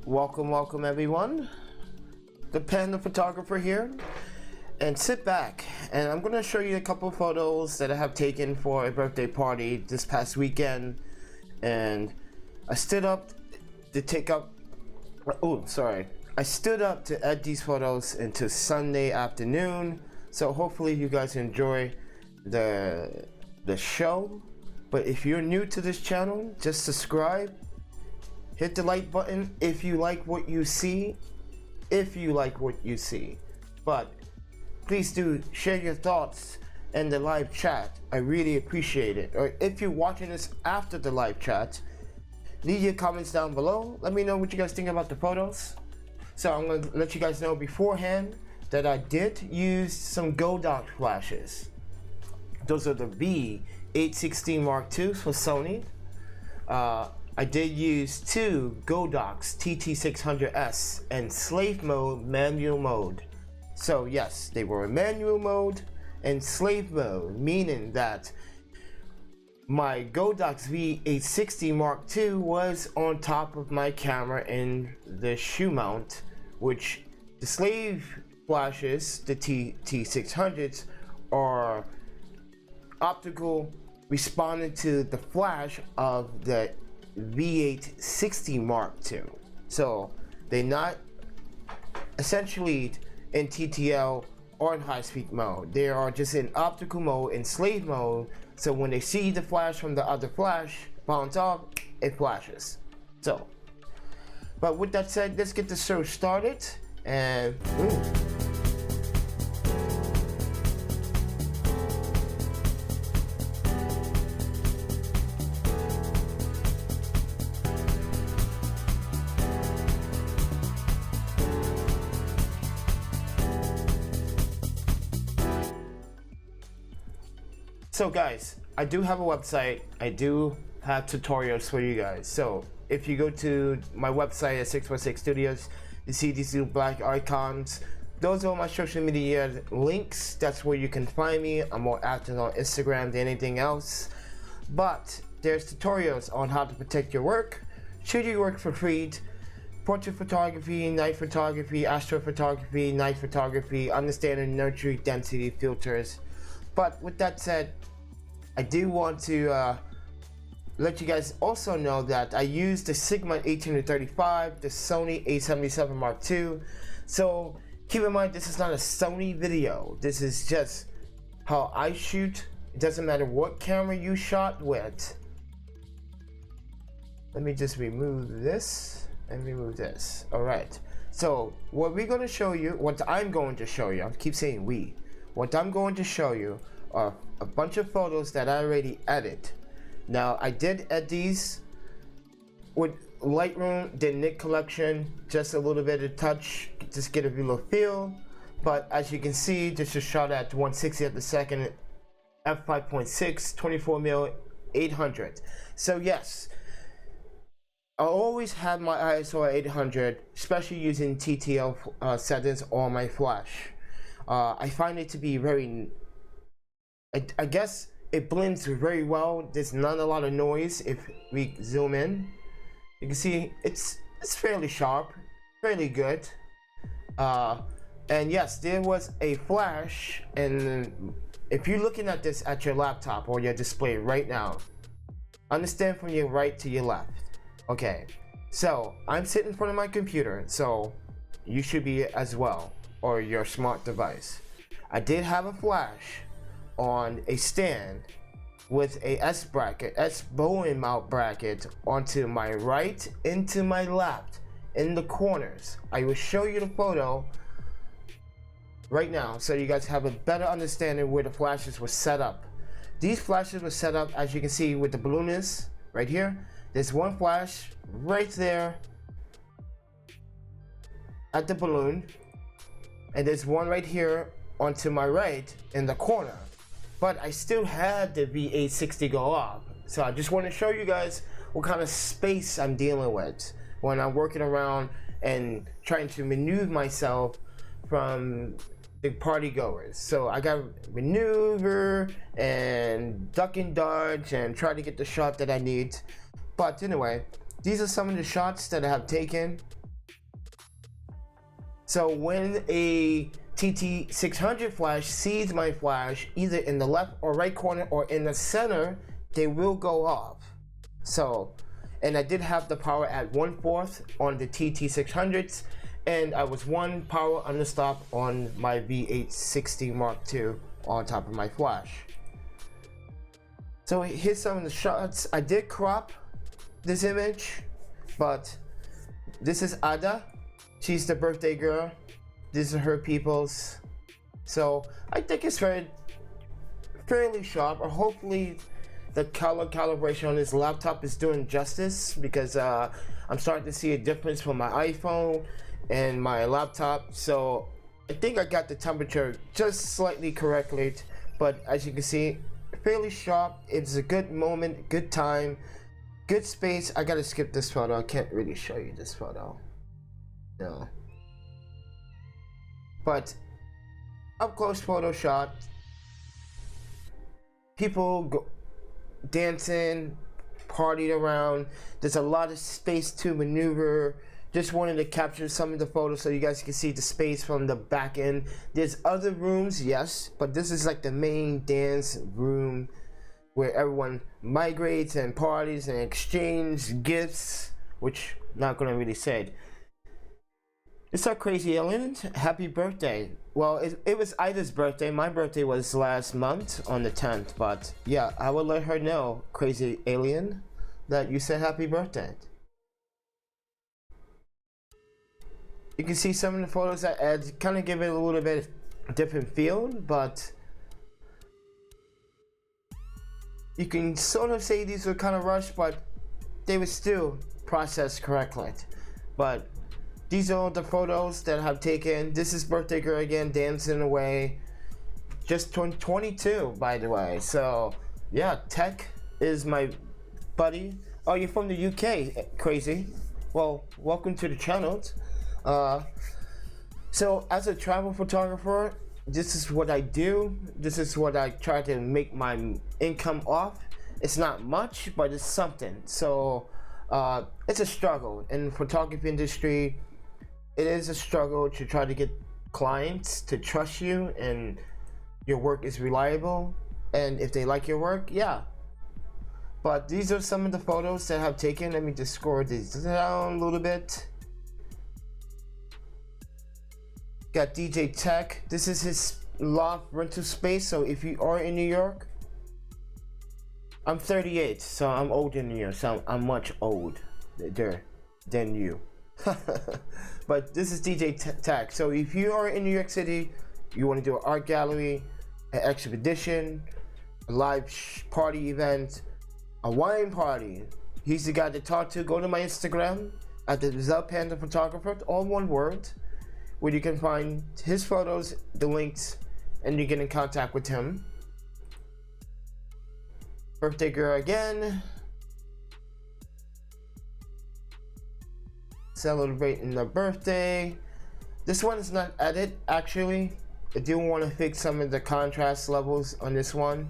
Welcome everyone. The PandaPhotographer here. And sit back and I'm going to show you a couple of photos that I have taken for a birthday party this past weekend. And I stood up to edit these photos into Sunday afternoon. So hopefully you guys enjoy the show. But if you're new to this channel, just subscribe. Hit the like button if you like what you see. But please do share your thoughts in the live chat. I really appreciate it. Or if you're watching this after the live chat, leave your comments down below. Let me know what you guys think about the photos. So I'm going to let you guys know beforehand that I did use some Godox flashes. Those are the V860 Mark IIs for Sony. I did use two Godox TT600s in slave mode, manual mode. So yes, they were in manual mode and slave mode, meaning that my Godox V860 Mark II was on top of my camera in the shoe mount, which the slave flashes, the TT600s, are optical responding to the flash of the V860 Mark II. So they're not essentially in TTL or in high-speed mode. They are just in optical mode, in slave mode. So when they see the flash from the other flash bounce off, it flashes. So, but with that said, let's get the show started. And so guys, I do have a website. I do have tutorials for you guys. So if you go to my website at 616 Studios, you see these little black icons. Those are my social media links. That's where you can find me. I'm more active on Instagram than anything else. But there's tutorials on how to protect your work, shoot your work for free, portrait photography, night photography, astrophotography, night photography, understanding nurture density filters. But with that said, I do want to let you guys also know that I use the Sigma 18-35, the Sony A77 Mark II. So keep in mind, this is not a Sony video. This is just how I shoot. It doesn't matter what camera you shot with. Let me just remove this and remove this. All right. So what we're going to show you, what I'm going to show you, I keep saying we. What I'm going to show you are a bunch of photos that I already edited. Now I did edit these with Lightroom, the Nick collection, just a little bit of touch, just get a little feel. But as you can see, this is shot at 160 at the second, f5.6, 24mm, 800. So yes, I always have my ISO at 800, especially using TTL settings on my flash. I find it to be very, I guess it blends very well. There's not a lot of noise. If we zoom in, you can see it's fairly sharp, fairly good. And yes, there was a flash, and if you're looking at this at your laptop or your display right now, understand from your right to your left. Okay, so I'm sitting in front of my computer, so you should be as well, or your smart device. I did have a flash on a stand with a S Bowen mount bracket onto my right, into my left, in the corners. I will show you the photo right now so you guys have a better understanding where the flashes were set up. These flashes were set up, as you can see, with the balloonist right here. There's one flash right there at the balloon, and there's one right here onto my right in the corner. But I still had the V860 go off. So I just want to show you guys what kind of space I'm dealing with when I'm working around and trying to maneuver myself from the party goers. So I got to maneuver and duck and dodge and try to get the shot that I need. But anyway, these are some of the shots that I have taken So when a TT600 flash sees my flash, either in the left or right corner or in the center, they will go off. So, and I did have the power at 1/4 on the TT600s, and I was 1 power understop on my V860 Mark II on top of my flash. So here's some of the shots. I did crop this image, but this is Ada. She's the birthday girl. These are her peoples. So I think it's fairly sharp, or hopefully the color calibration on this laptop is doing justice, because I'm starting to see a difference from my iPhone and my laptop. So I think I got the temperature just slightly correctly, but as you can see, fairly sharp. It's a good moment, good time, good space. I gotta skip this photo. I can't really show you this photo. No. But up close photo shot. People dancing, partied around. There's a lot of space to maneuver. Just wanted to capture some of the photos so you guys can see the space from the back end. There's other rooms, yes, but this is like the main dance room where everyone migrates and parties and exchange gifts, which I'm not gonna really say. It's our crazy alien. Happy birthday. Well, it was Ida's birthday. My birthday was last month on the 10th, but yeah, I will let her know, crazy alien, that you said happy birthday. You can see some of the photos that add, kind of give it a little bit different feel, but you can sort of say these were kind of rushed, but they were still processed correctly. But these are all the photos that I've taken. This is birthday girl again, dancing away. Just turned 22, by the way. So yeah, Tech is my buddy. Oh, you're from the UK, crazy. Well, welcome to the channel. So as a travel photographer, this is what I do. This is what I try to make my income off. It's not much, but it's something. So it's a struggle in the photography industry. It is a struggle to try to get clients to trust you and your work is reliable, and if they like your work, yeah. But these are some of the photos that I've taken. Let me just scroll these down a little bit. Got DJ Tech. This is his loft rental space. So if you are in New York, I'm 38, so I'm older than you. So I'm much older than you. But this is DJ Tech. So if you are in New York City, you want to do an art gallery, an expedition, a live party event, a wine party, he's the guy to talk to. Go to my Instagram at ThePandaPhotographer, all one word, where you can find his photos, the links, and you get in contact with him. Birthday girl again. Celebrating the birthday. This one is not edited, actually. I do want to fix some of the contrast levels on this one.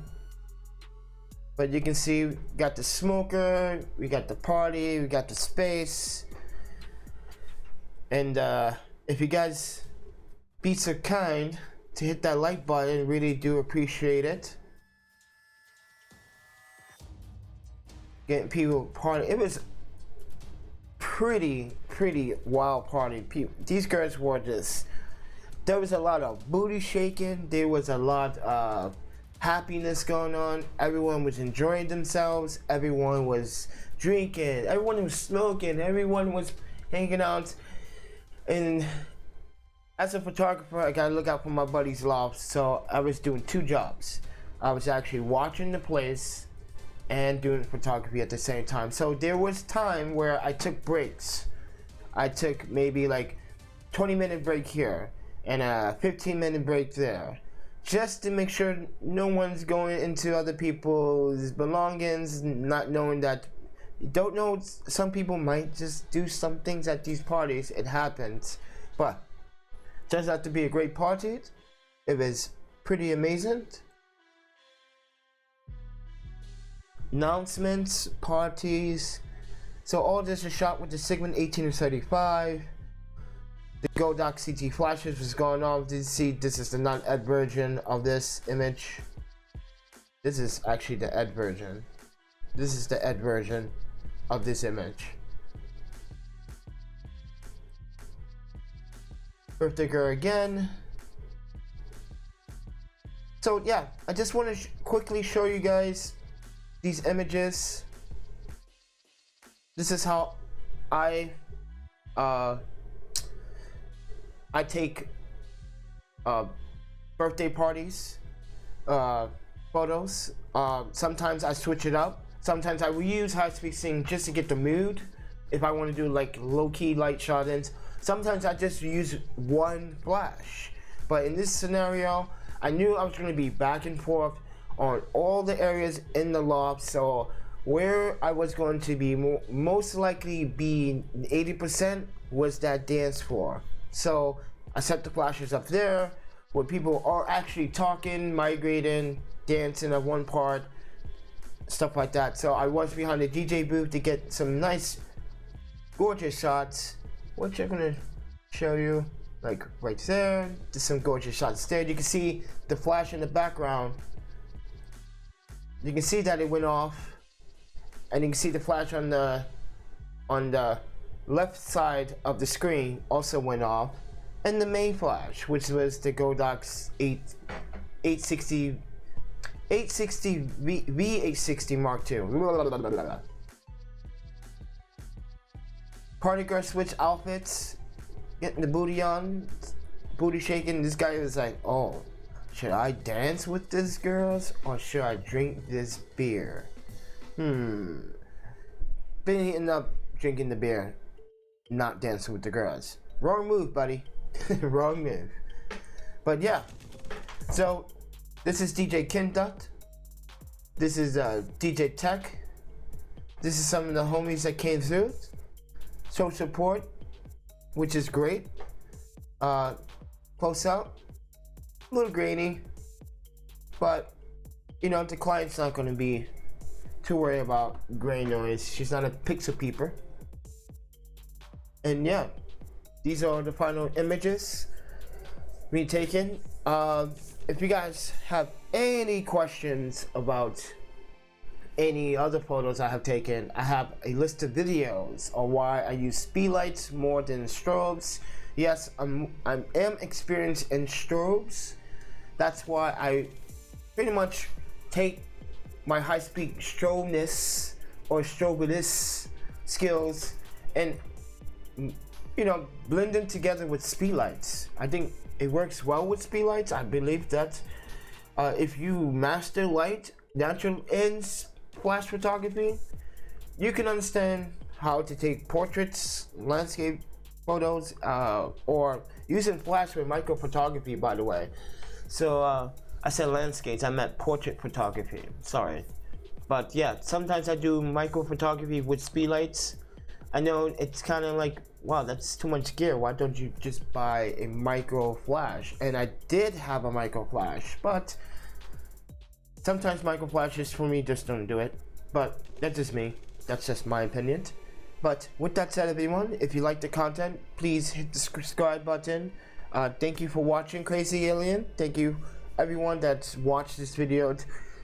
But you can see we got the smoker, we got the party, we got the space. And if you guys be so kind to hit that like button, really do appreciate it. Getting people party. It was pretty wild party. These girls were just, there was a lot of booty shaking, there was a lot of happiness going on. Everyone was enjoying themselves, everyone was drinking, everyone was smoking, everyone was hanging out. And as a photographer, I gotta look out for my buddy's loft, so I was doing two jobs. I was actually watching the place and doing photography at the same time. So there was time where I took breaks. I took maybe like 20-minute break here and a 15-minute break there, just to make sure no one's going into other people's belongings, not knowing that, don't know, some people might just do some things at these parties. It happens, but turns out to be a great party. It was pretty amazing. Announcements, parties. So all this is shot with the Sigma 18-35. the Godox TT flashes was going on. Did you see this is the non-ed version of this image? This is actually the ed version. This is the ed version of this image. Birthday girl again. So yeah, I just want to quickly show you guys these images. This is how I take birthday parties photos. Sometimes I switch it up. Sometimes I will use high-speed sync just to get the mood if I want to do like low-key light shot-ins. Sometimes I just use one flash. But in this scenario, I knew I was going to be back and forth on all the areas in the loft. So where I was going to be most likely be 80% was that dance floor. So I set the flashes up there where people are actually talking, migrating, dancing at one part, stuff like that. So I was behind the DJ booth to get some nice, gorgeous shots, which I'm gonna show you, like right there. Just some gorgeous shots there. You can see the flash in the background. You can see that it went off, and you can see the flash on the left side of the screen also went off, and the main flash, which was the Godox V860 Mark II. Party girl switch outfits, getting the booty on, booty shaking. This guy was like, oh, should I dance with these girls or should I drink this beer? Been eating up, drinking the beer, not dancing with the girls. Wrong move, buddy. Wrong move. But yeah, so this is DJ Kindut. This is DJ Tech. This is some of the homies that came through. Show support, which is great. Close out, a little grainy, but you know the client's not going to be too worried about grain noise. She's not a pixel peeper. And yeah, these are the final images we taken. If you guys have any questions about any other photos I have taken, I have a list of videos on why I use speedlights more than strobes. Yes, I am experienced in strobes. That's why I pretty much take my high-speed strobeness or strobiness skills and, you know, blend them together with speedlights. I think it works well with speedlights. I believe that if you master light, natural and flash photography, you can understand how to take portraits, landscape photos, or using flash with micro photography, by the way. So I said landscapes, I meant portrait photography, sorry. But yeah, sometimes I do micro photography with speedlights. I know it's kind of like, wow, that's too much gear. Why don't you just buy a micro flash? And I did have a micro flash, but sometimes micro flashes for me just don't do it. But that's just me. That's just my opinion. But with that said, everyone, if you like the content, please hit the subscribe button. Thank you for watching, Crazy Alien. Thank you, everyone that's watched this video.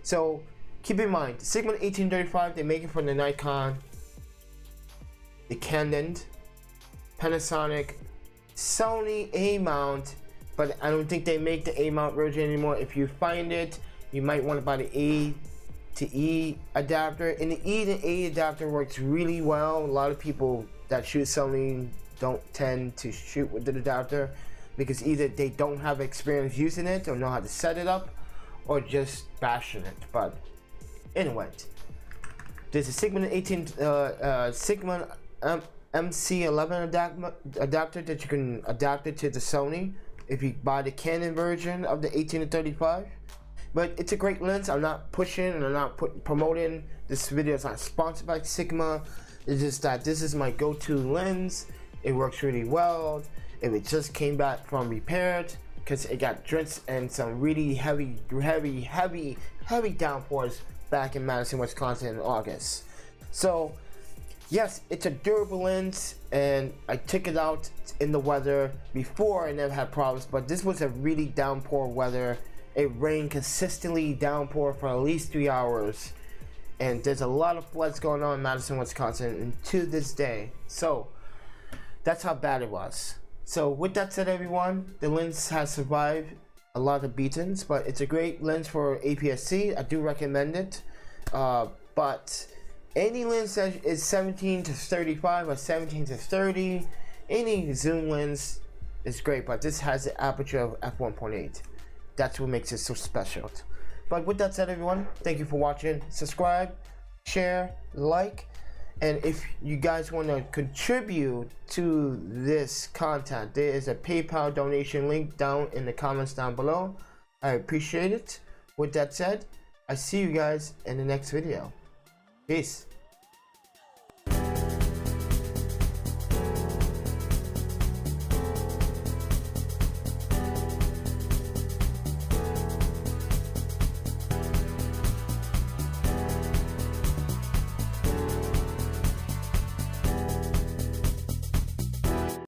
So keep in mind, the Sigma 1835, they make it from the Nikon, the Canon, Panasonic, Sony A-mount, but I don't think they make the A-mount version anymore. If you find it, you might want to buy the A to E adapter, and the E to A adapter works really well. A lot of people that shoot Sony don't tend to shoot with the adapter because either they don't have experience using it or know how to set it up, or just bashing it. But anyway, there's a Sigma Sigma MC11 adapter that you can adapt it to the Sony if you buy the Canon version of the 18 to 35. But it's a great lens. I'm not pushing and I'm not promoting. This video is not sponsored by Sigma. It's just that this is my go-to lens. It works really well. It just came back from repaired because it got drenched in some really heavy downpours back in Madison, Wisconsin in August. So yes, it's a durable lens, and I took it out in the weather before I never had problems, but this was a really downpour weather. It rained consistently, downpour for at least 3 hours, and there's a lot of floods going on in Madison, Wisconsin, and to this day. So that's how bad it was. So with that said, everyone, the lens has survived a lot of beatings, but it's a great lens for APS-C. I do recommend it. But any lens that is 17 to 35 or 17 to 30, any zoom lens is great, but this has the aperture of f1.8. That's what makes it so special. But with that said, everyone, thank you for watching. Subscribe, share, like, and if you guys want to contribute to this content, there is a PayPal donation link down in the comments down below. I appreciate it. With that said, I see you guys in the next video. Peace.